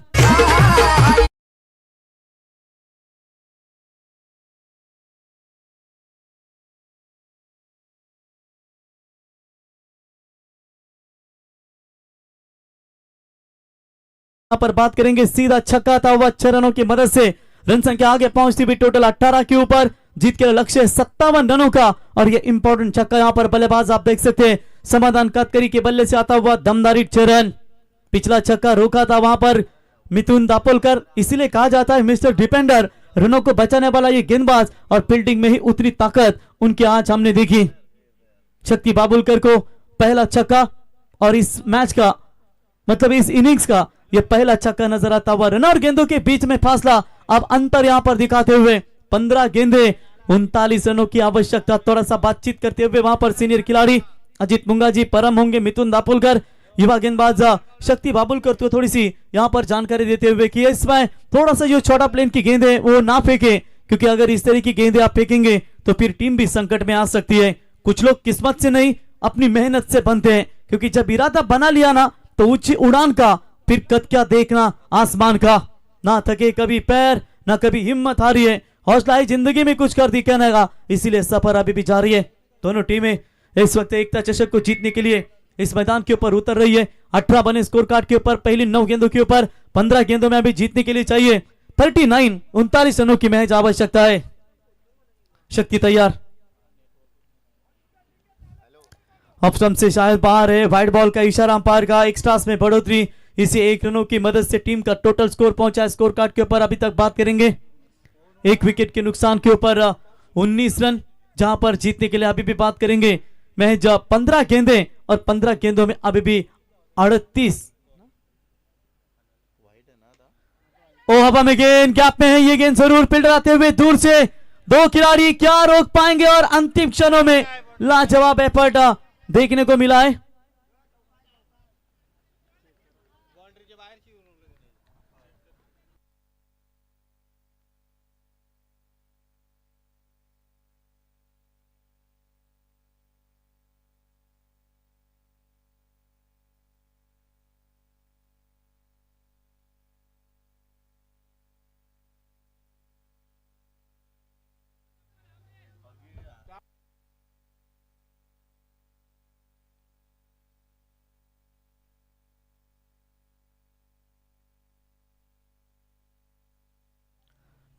पर बात करेंगे सीधा छक्का था हुआ 6 रनों की मदद से रन संख्या आगे पहुंचती भी टोटल 18 के ऊपर। जीत के लक्ष्य 57 रनों का और ये इंपॉर्टेंट छक्का यहां पर बल्लेबाज आप देख सकते हैं समाधान कतकरी के बल्ले से आता हुआ दमदारी 6 रन। पिछला छक्का रोका था वहां पर मिथुन दापोलकर, इसीलिए कहा जाता है मिस्टर डिपेंडर, रनों को बचाने वाला ये गेंदबाज, और फील्डिंग में ही उतनी ताकत उनकी आज हमने देखी। शक्ति बाबुलकर को पहला छक्का और इस मैच का मतलब इस इनिंग्स का यह पहला छक्का नजर आता हुआ। रन और गेंदों के बीच में फासला अब अंतर यहां पर दिखाते हुए 15 गेंदे 39 रनों की आवश्यकता। थोड़ा सा बातचीत करते हुए वहां पर सीनियर खिलाड़ी अजित मुंगाजी परम होंगे, मिथुन दापोलकर, युवा गेंदबाज शक्ति बाबुलकर को थोड़ी सी यहां पर जानकारी देते हुए कि इसमें थोड़ा सा जो छोटा प्लेन की गेंद है वो ना फेंके, क्योंकि अगर इस तरह की गेंदें आप फेंकेंगे तो फिर टीम भी संकट में आ सकती है। कुछ लोग किस्मत से नहीं अपनी मेहनत से बनते हैं, क्योंकि जब इरादा बना लिया ना तो ऊंची उड़ान का फिर कद क्या देखना आसमान का। ना थके कभी पैर, ना कभी हिम्मत हारी है, हौसला ही जिंदगी में कुछ कर दिखाने का, इसीलिए सफर अभी भी जारी है। दोनों टीमें इस वक्त एकता चषक को जीतने के लिए इस मैदान के ऊपर उतर रही है। 18 बने स्कोर कार्ड के ऊपर, पहली 9 गेंदों के ऊपर 15 गेंदों में अभी जीतने के लिए चाहिए 39 रनों की महज आवश्यकता है। शक्ति तैयार, ऑफ स्टंप से शायद बाहर है, वाइड बॉल का इशारा अंपायर का, एक्स्ट्रास में बढ़ोतरी, इसे 1 रनों की मदद से टीम का टोटल स्कोर पहुंचा है। स्कोर कार्ड के ऊपर अभी तक बात करेंगे, 1 विकेट के नुकसान के ऊपर 19 रन, जहां पर जीतने के लिए अभी भी बात करेंगे महज 15 गेंदें और 15 गेंदों में अभी भी 38। ओ हवा में गेंद, गैप में है ये गेंद, जरूर फील्डर आते हुए दूर से 2 खिलाड़ी क्या रोक पाएंगे और अंतिम क्षणों में लाजवाब एफर्ट देखने को मिला है।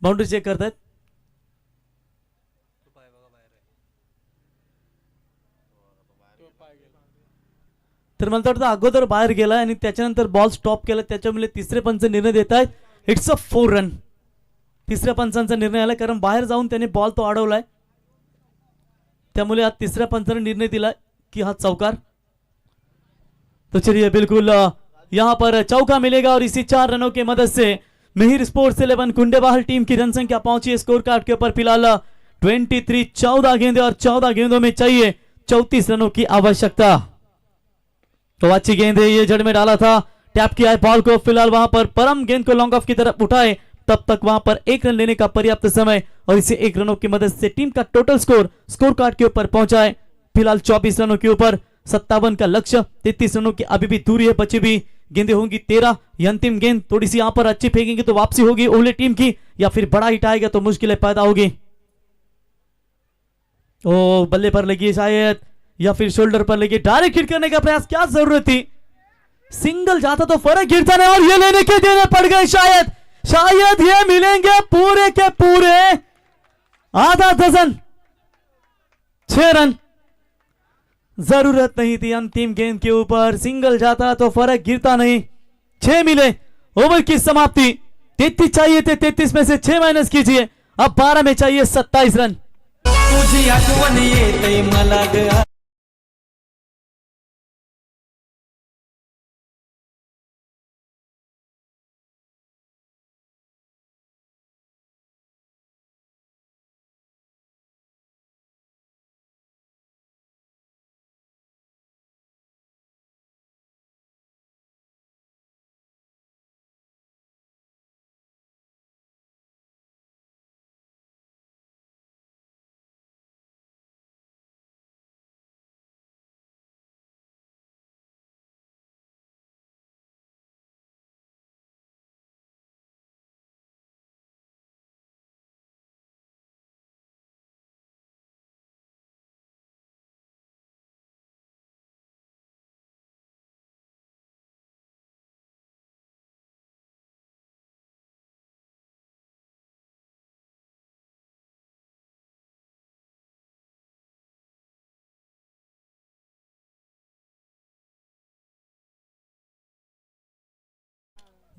बाउंड्री चेक करतायत, तर मला वाटतं अगोदर बाहेर गेला आणि त्याच्यानंतर बॉल स्टॉप केला, त्याच्यामुळे तिसरे पंच निर्णय देत आहेत इट्स अ 4 रन। तिसऱ्या पंचांचा निर्णय आला कारण बाहेर जाऊन त्याने बॉल तो अडवलाय, त्यामुळे आज तिसऱ्या पंचाने निर्णय दिला कि हा चौकार। तो चलिए बिल्कुल यहां पर चौका मिलेगा और इसी 4 रनों की मदद से मिहिर स्पोर्ट्स 11 कुंडेबहाल टीम की जनसंख्या पहुंची है स्कोर कार्ड के ऊपर फिलहाल 23। 14 गेंदे और 14 गेंदों में चाहिए 34 रनों की आवश्यकता। तो अच्छी गेंद है, ये जड़ में डाला था, टैप किया है बॉल को, फिलहाल वहां पर परम गेंद को लॉन्ग ऑफ की तरफ उठाए, तब तक वहां पर 1 रन लेने का पर्याप्त समय और इसे 1 रनों की मदद से टीम का टोटल स्कोर कार्ड के ऊपर पहुंचा है फिलहाल 24 रनों के ऊपर। 57 का लक्ष्य, 33 रनों की अभी भी दूरी है, बची भी गेंदें होंगी 13। ये अंतिम गेंद थोड़ी सी यहां पर अच्छी फेंकेंगे तो वापसी होगी ओवले टीम की, या फिर बड़ा हिट आएगा तो मुश्किलें पैदा होगी। ओ बल्ले पर लगी शायद या फिर शोल्डर पर लगी, डायरेक्ट हिट करने का प्रयास, क्या जरूरत थी, सिंगल जाता तो फर्क गिरता नहीं और ये लेने के देने पड़ गए, शायद ये मिलेंगे पूरे के पूरे आधा डजन 6 रन। जरूरत नहीं थी अंतिम गेंद के ऊपर, सिंगल जाता तो फर्क गिरता नहीं, 6 मिले, ओवर की समाप्ति। 33 चाहिए थे, 33 में से 6 माइनस कीजिए, अब 12 में चाहिए 27 रन। तुझी आठवण येते मला ग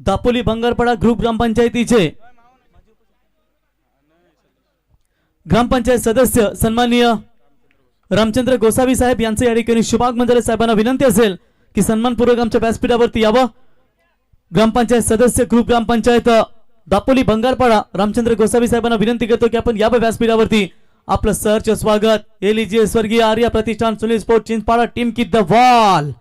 दापोली बंगारपाडा ग्रुप ग्रामपंचायतीचे ग्रामपंचायत सदस्य सन्माननीय रामचंद्र गोसावी साहेब यांचे या ठिकाणी शुभाग मंडळे साहेबांना विनंती असेल की सन्मानपूर्वक आमच्या व्यासपीठावरती यावं। ग्रामपंचायत सदस्य ग्रुप ग्रामपंचायत दापोली बंगारपाडा रामचंद्र गोसावी साहेबांना विनंती करतो की आपण यावं व्यासपीठावरती, आपलं सहर्ष स्वागत। ये लीजिए स्वर्गीय आर्या प्रतिष्ठान सुनील स्पोर्ट चिंचपाड़ा टीम की द वॉल,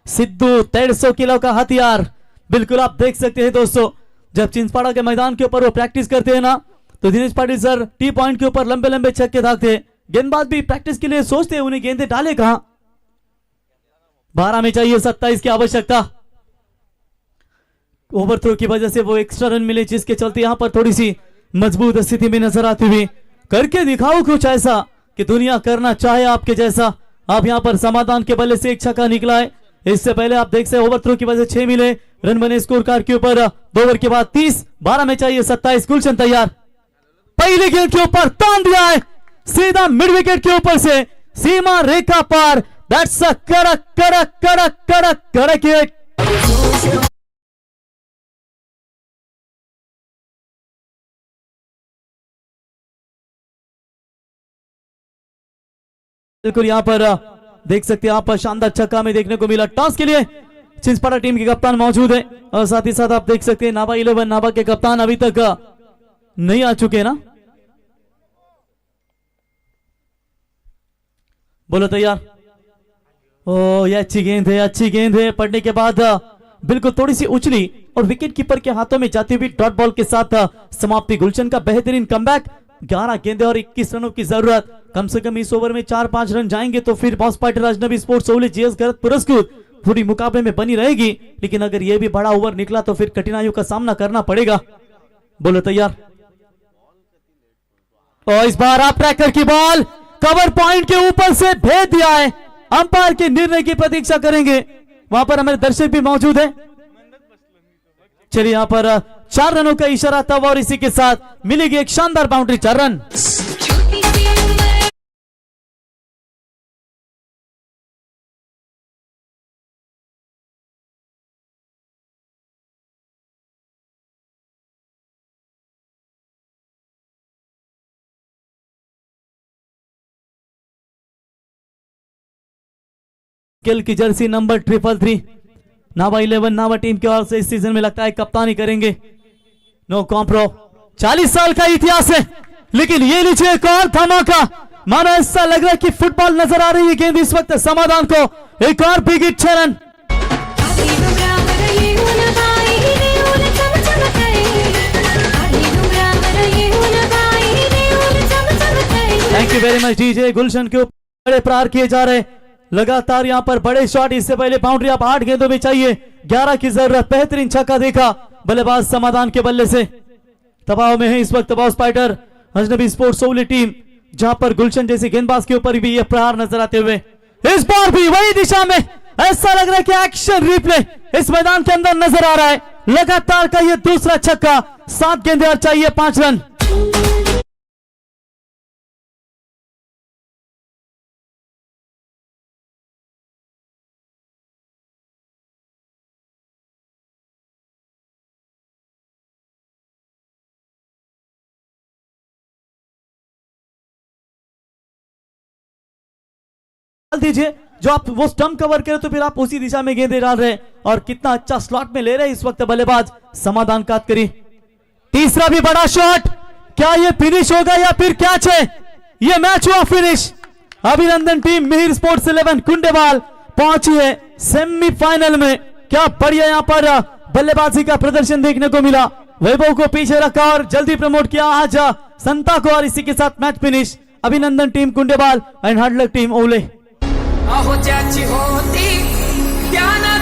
सिद्धू 150 किलो का हथियार। बिल्कुल आप देख सकते हैं दोस्तों, जब चिंचपाड़ा के मैदान के ऊपर वो प्रैक्टिस करते हैं ना, तो Dinesh Patil sir T point के ऊपर लंबे लंबे छक्के दागते हैं, गेंदबाज भी प्रैक्टिस के लिए सोचते हैं उन्हें गेंदे डाले कहां। 12 में चाहिए 27 की आवश्यकता। ओवर थ्रो की वजह से वो एक्स्ट्रा रन मिले, जिसके चलते यहां पर थोड़ी सी मजबूत स्थिति में नजर आती हुई, करके दिखाओ कुछ ऐसा कि दुनिया करना चाहे आपके जैसा। अब यहां पर समाधान के बल्ले से 1 छक्का निकला है, इससे पहले आप देख सकते ओवर थ्रो की वजह से 6 मिले, रन बने स्कोर कार्ड के ऊपर 2 ओवर के बाद 30। 12 में चाहिए 27। गुलशन तैयार, पहली गेंद के ऊपर तान दिया है, सीधा मिड विकेट के ऊपर से सीमा रेखा पार। दैट्स अ कड़क कड़क कड़क कड़क कड़क हिट। बिल्कुल यहां पर देख सकते हैं आप शानदार छक्का में देखने को मिला। टॉस के लिए चिंचपाड़ा टीम के कप्तान मौजूद है और साथ ही साथ आप देख सकते हैं नाभा 11 नाभा के कप्तान अभी तक नहीं आ चुके ना। बोलो तैयार। ओ ये अच्छी गेंद है, अच्छी गेंद है। पड़ने के बाद बिल्कुल थोड़ी सी उछली और विकेट कीपर के हाथों में जाती हुई डॉट बॉल के साथ समाप्ति। गुलशन का बेहतरीन कमबैक। 11 गेंदें और 21 रनों की जरूरत। कम से कम इस ओवर में 4-5 रन जाएंगे तो फिर बॉस पार्टनर अजनबी स्पोर्ट्स ओवली जीएस गलत पुरस्कृत पूरी मुकाबले में बनी रहेगी। लेकिन अगर यह भी बड़ा ओवर निकला तो फिर कठिनाइयों का सामना करना पड़ेगा। बोलो तैयार। और इस बार आप ट्रैकर की बॉल कवर पॉइंट के ऊपर से भेज दिया है। अंपायर के निर्णय की प्रतीक्षा करेंगे। वहां पर हमारे दर्शक भी मौजूद है। चलिए यहां पर 4 रनों का इशारा था और इसी के साथ मिलेगी एक शानदार बाउंड्री। 4 रन। गिल की जर्सी नंबर 333 नाभा 11 नाभा टीम की ओर से इस सीजन में लगता है कप्तानी करेंगे। नो कॉम्प्रो। 40 साल का इतिहास है लेकिन ये लीजिए एक और धमाका। मानो ऐसा लग रहा है कि फुटबॉल नजर आ रही है गेंद इस वक्त समाधान को। एक और बिग हिट 6 रन। Thank you very much DJ. Gulshan के ऊपर बड़े प्रहार किए जा रहे, लगातार यहां पर बड़े शॉट। इससे पहले बाउंड्री आप 8 गेंदों में चाहिए, 11 की जरूरत। बेहतरीन छक्का देखा बल्लेबाज समाधान के बल्ले से। दबाव में है इस वक्त बॉस फाइटर अजनबी स्पोर्ट्स ओवली टीम, जहां पर गुलशन जैसे गेंदबाज के ऊपर भी यह प्रहार नजर आते हुए। इस बार भी वही दिशा में ऐसा लग रहा है कि एक्शन रिप्ले इस मैदान के अंदर नजर आ रहा है। लगातार का यह दूसरा छक्का। 7 गेंदें और चाहिए 5 रन। दीजिए जो आप वो स्टंप कवर करें तो फिर आप उसी दिशा में गेंदें डाल रहे हैं और कितना अच्छा स्लॉट में ले रहे हैं इस वक्त बल्लेबाज समाधान कातकरी। तीसरा भी बड़ा शॉट। क्या ये फिनिश होगा या फिर कैच है? ये मैच हुआ फिनिश। अभिनंदन टीम मिहिर स्पोर्ट्स 11 कुंडेवाल पहुंची है सेमीफाइनल में। क्या बढ़िया यहां पर बल्लेबाजी का प्रदर्शन देखने को मिला। वैभव को पीछे रखा और जल्दी प्रमोट किया आज संता को और इसी के साथ मैच फिनिश। अभिनंदन टीम कुंडेवाल एंड हार्ड लक टीम ओवले। अहो ज्याची होती त्यानं